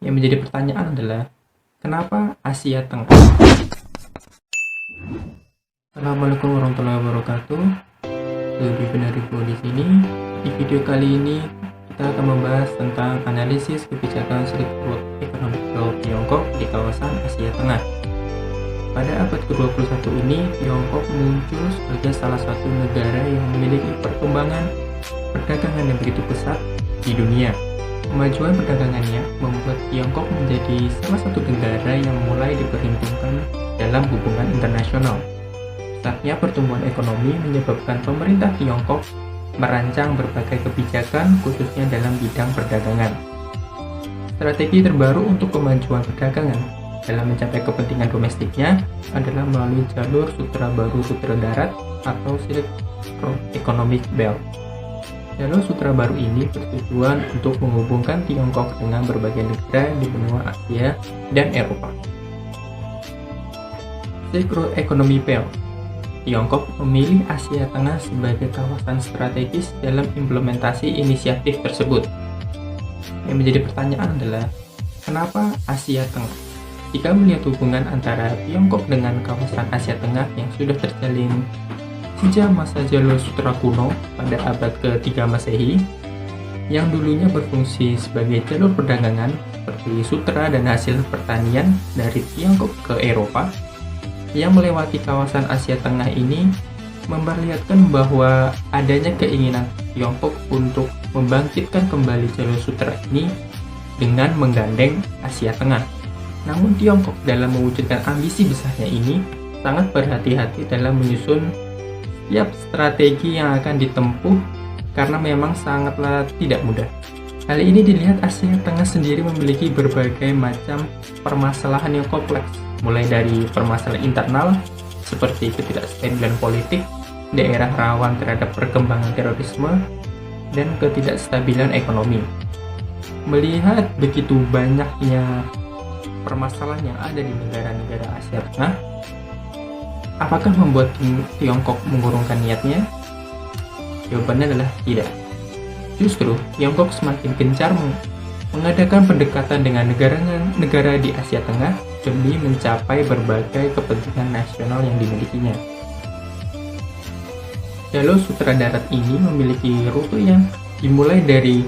Yang menjadi pertanyaan adalah, kenapa Asia Tengah? Assalamualaikum warahmatullahi wabarakatuh. Lebih benar di sini. Di video kali ini kita akan membahas tentang analisis kebijakan Silk Road Economic Belt Tiongkok di kawasan Asia Tengah. Pada abad ke-21 ini, Tiongkok muncul sebagai salah satu negara yang memiliki perkembangan perdagangan yang begitu pesat di dunia. Kemajuan perdagangannya membuat Tiongkok menjadi salah satu negara yang mulai diperhitungkan dalam hubungan internasional. Pesatnya pertumbuhan ekonomi menyebabkan pemerintah Tiongkok merancang berbagai kebijakan khususnya dalam bidang perdagangan. Strategi terbaru untuk kemajuan perdagangan dalam mencapai kepentingan domestiknya adalah melalui jalur sutra baru sutra darat atau Silk Road Economic Belt. Jalur sutra baru ini bertujuan untuk menghubungkan Tiongkok dengan berbagai negara di benua Asia dan Eropa. Silk Road Economic Belt. Tiongkok memilih Asia Tengah sebagai kawasan strategis dalam implementasi inisiatif tersebut. Yang menjadi pertanyaan adalah, kenapa Asia Tengah? Jika melihat hubungan antara Tiongkok dengan kawasan Asia Tengah yang sudah terjalin sejak masa jalur sutra kuno pada abad ke-3 Masehi, yang dulunya berfungsi sebagai jalur perdagangan seperti sutra dan hasil pertanian dari Tiongkok ke Eropa, yang melewati kawasan Asia Tengah ini memperlihatkan bahwa adanya keinginan Tiongkok untuk membangkitkan kembali jalur sutra ini dengan menggandeng Asia Tengah. Namun Tiongkok dalam mewujudkan ambisi besarnya ini sangat berhati-hati dalam menyusun setiap strategi yang akan ditempuh karena memang sangatlah tidak mudah. Hal ini dilihat Asia Tengah sendiri memiliki berbagai macam permasalahan yang kompleks, mulai dari permasalahan internal seperti ketidakstabilan politik, daerah rawan terhadap perkembangan terorisme, dan ketidakstabilan ekonomi. Melihat begitu banyaknya permasalahan yang ada di negara-negara Asia Tengah, apakah membuat Tiongkok mengurungkan niatnya? Jawabannya adalah tidak. Justru, Tiongkok semakin gencar mengadakan pendekatan dengan negara di Asia Tengah demi mencapai berbagai kepentingan nasional yang dimilikinya. Jalur sutra darat ini memiliki rute yang dimulai dari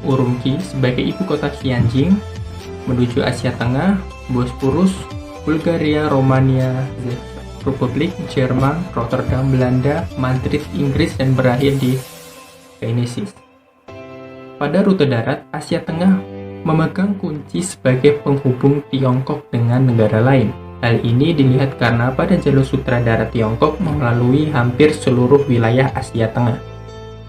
Urumqi sebagai ibu kota Xinjiang menuju Asia Tengah, Bosporus, Bulgaria, Romania, Republik Jerman, Rotterdam, Belanda, Madrid, Inggris, dan berakhir di Venesia. Pada rute darat, Asia Tengah memegang kunci sebagai penghubung Tiongkok dengan negara lain. Hal ini dilihat karena pada jalur sutra darat Tiongkok melalui hampir seluruh wilayah Asia Tengah.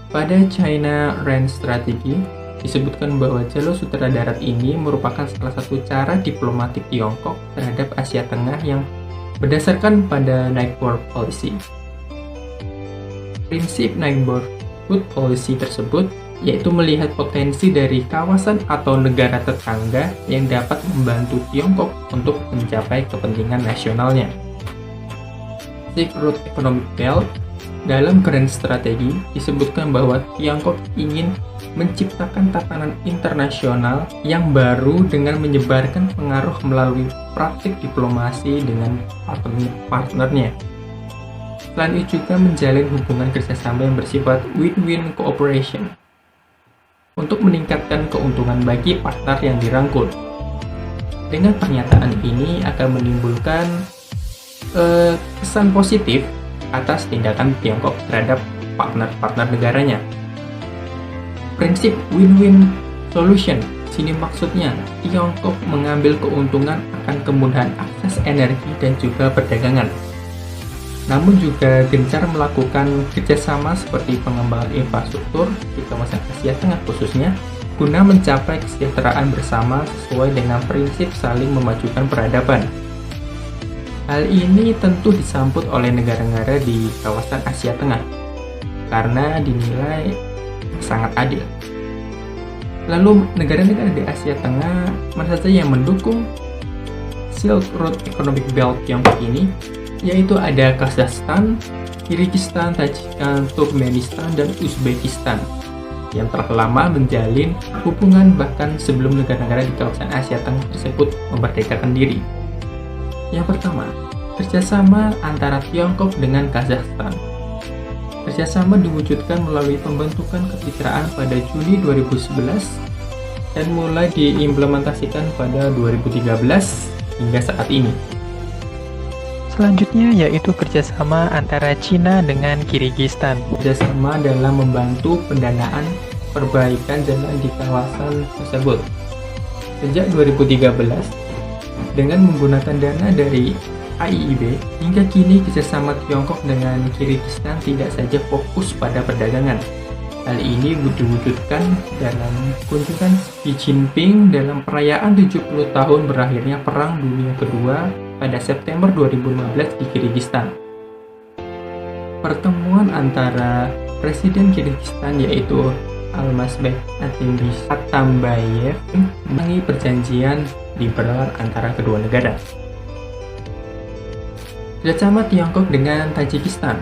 Pada China Ren Strategy, disebutkan bahwa jalur sutra darat ini merupakan salah satu cara diplomatik Tiongkok terhadap Asia Tengah yang berdasarkan pada Neighborhood Policy. Prinsip Neighborhood Policy tersebut yaitu melihat potensi dari kawasan atau negara tetangga yang dapat membantu Tiongkok untuk mencapai kepentingan nasionalnya. Silk Road Economic Belt dalam Grand Strategi disebutkan bahwa Tiongkok ingin menciptakan tatanan internasional yang baru dengan menyebarkan pengaruh melalui praktik diplomasi dengan partnernya. Selain itu juga menjalin hubungan kerjasama yang bersifat win-win cooperation untuk meningkatkan keuntungan bagi partner yang dirangkul. Dengan pernyataan ini akan menimbulkan kesan positif atas tindakan Tiongkok terhadap partner-partner negaranya. Prinsip win-win solution, sini maksudnya Tiongkok mengambil keuntungan akan kemudahan akses energi dan juga perdagangan. Namun juga gencar melakukan kerjasama seperti pengembangan infrastruktur di kawasan Asia Tengah khususnya, guna mencapai kesejahteraan bersama sesuai dengan prinsip saling memajukan peradaban. Hal ini tentu disambut oleh negara-negara di kawasan Asia Tengah karena dinilai sangat adil. Lalu negara-negara di Asia Tengah mana saja yang mendukung Silk Road Economic Belt Tiongkok ini, yaitu ada Kazakhstan, Kyrgyzstan, Tajikistan, Turkmenistan, dan Uzbekistan. yang telah lama menjalin hubungan bahkan sebelum negara-negara di kawasan Asia Tengah tersebut memerdekakan diri. Yang pertama, kerjasama antara Tiongkok dengan Kazakhstan. Kerjasama diwujudkan melalui pembentukan kemitraan pada Juni 2011 dan mulai diimplementasikan pada 2013 hingga saat ini. Selanjutnya yaitu kerjasama antara Cina dengan Kirgistan. Kerjasama dalam membantu pendanaan perbaikan jalan di kawasan tersebut. Sejak 2013, dengan menggunakan dana dari AIIB, hingga kini kerjasama Tiongkok dengan Kirgistan tidak saja fokus pada perdagangan. Hal ini diwujudkan dalam kunjungan Xi Jinping dalam perayaan 70 tahun berakhirnya Perang Dunia Kedua pada September 2015 di Kirgistan. Pertemuan antara Presiden Kirgistan yaitu Almazbek Atambayev mengenai perjanjian liberal antara kedua negara. Kerjasama Tiongkok dengan Tajikistan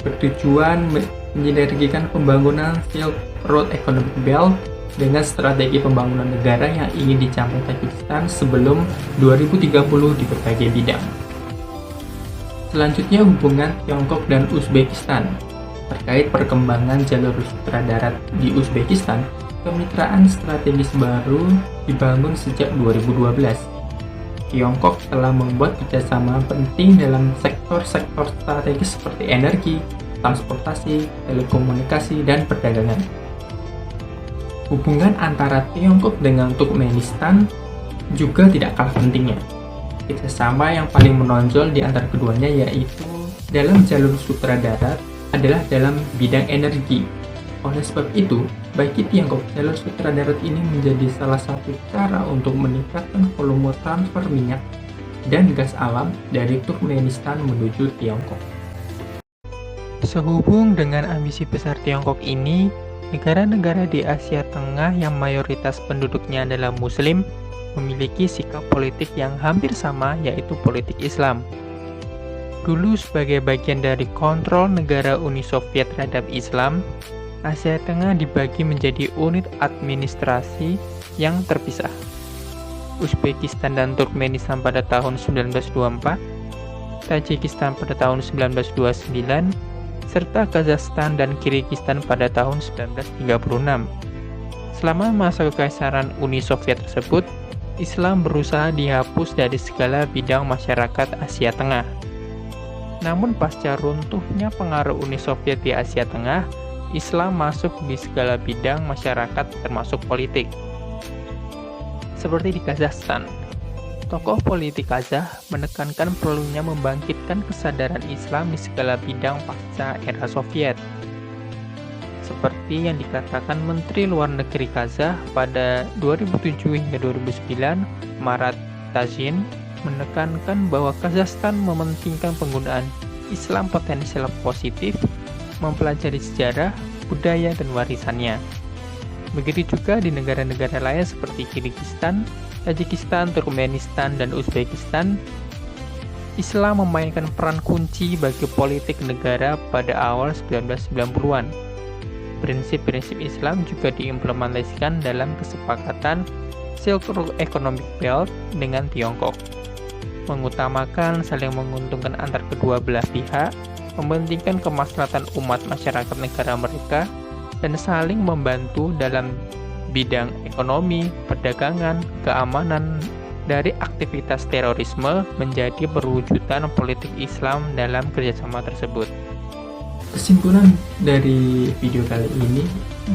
bertujuan mensinergikan pembangunan Silk Road Economic Belt dengan strategi pembangunan negara yang ingin dicapai Tajikistan sebelum 2030 di berbagai bidang. Selanjutnya hubungan Tiongkok dan Uzbekistan. Terkait perkembangan jalur sutra darat di Uzbekistan, kemitraan strategis baru dibangun sejak 2012. Tiongkok telah membuat kerjasama penting dalam sektor-sektor strategis seperti energi, transportasi, telekomunikasi, dan perdagangan. Hubungan antara Tiongkok dengan Turkmenistan juga tidak kalah pentingnya. Kerjasama yang paling menonjol di antara keduanya yaitu dalam jalur sutra darat adalah dalam bidang energi. Oleh sebab itu, bagi Tiongkok, jalur sutra darat ini menjadi salah satu cara untuk meningkatkan volume transfer minyak dan gas alam dari Turkmenistan menuju Tiongkok. Sehubung dengan ambisi besar Tiongkok ini, negara-negara di Asia Tengah yang mayoritas penduduknya adalah Muslim memiliki sikap politik yang hampir sama, yaitu politik Islam. Dulu sebagai bagian dari kontrol negara Uni Soviet terhadap Islam, Asia Tengah dibagi menjadi unit administrasi yang terpisah. Uzbekistan dan Turkmenistan pada tahun 1924, Tajikistan pada tahun 1929, serta Kazakhstan dan Kirgistan pada tahun 1936. Selama masa kekaisaran Uni Soviet tersebut, Islam berusaha dihapus dari segala bidang masyarakat Asia Tengah. Namun pasca runtuhnya pengaruh Uni Soviet di Asia Tengah, Islam masuk di segala bidang masyarakat termasuk politik. Seperti di Kazakhstan, tokoh politik Kazakh menekankan perlunya membangkitkan kesadaran Islam di segala bidang pasca era Soviet. Seperti yang dikatakan Menteri Luar Negeri Kazakh pada 2007 hingga 2009, Marat Tazin menekankan bahwa Kazakhstan mementingkan penggunaan Islam potensial positif, mempelajari sejarah, budaya, dan warisannya. Begitu juga di negara-negara lain seperti Kirgistan, Tajikistan, Turkmenistan, dan Uzbekistan, Islam memainkan peran kunci bagi politik negara pada awal 1990-an. Prinsip-prinsip Islam juga diimplementasikan dalam kesepakatan Silk Road Economic Belt dengan Tiongkok, mengutamakan saling menguntungkan antar kedua belah pihak, mementingkan kemaslahatan umat masyarakat negara mereka, dan saling membantu dalam bidang ekonomi, perdagangan, keamanan, dari aktivitas terorisme menjadi perwujudan politik Islam dalam kerjasama tersebut. Kesimpulan dari video kali ini,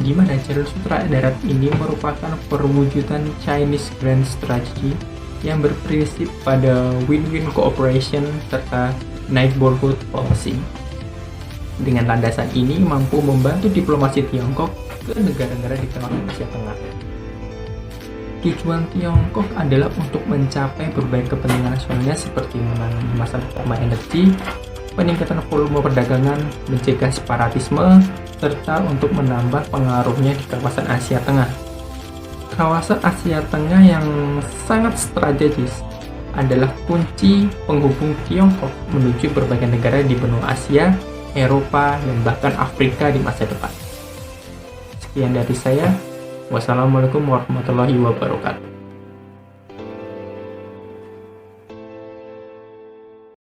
di mana jalur sutra darat ini merupakan perwujudan Chinese Grand Strategy yang berprinsip pada win-win cooperation serta neighborhood policy. Dengan landasan ini mampu membantu diplomasi Tiongkok ke negara-negara di kawasan Asia Tengah. Tujuan Tiongkok adalah untuk mencapai berbagai kepentingan nasionalnya seperti menangani masalah utama energi, peningkatan volume perdagangan, mencegah separatisme, serta untuk menambah pengaruhnya di kawasan Asia Tengah. Kawasan Asia Tengah yang sangat strategis adalah kunci penghubung Tiongkok menuju berbagai negara di benua Asia, Eropa, dan bahkan Afrika di masa depan. Sekian dari saya. Wassalamualaikum warahmatullahi wabarakatuh.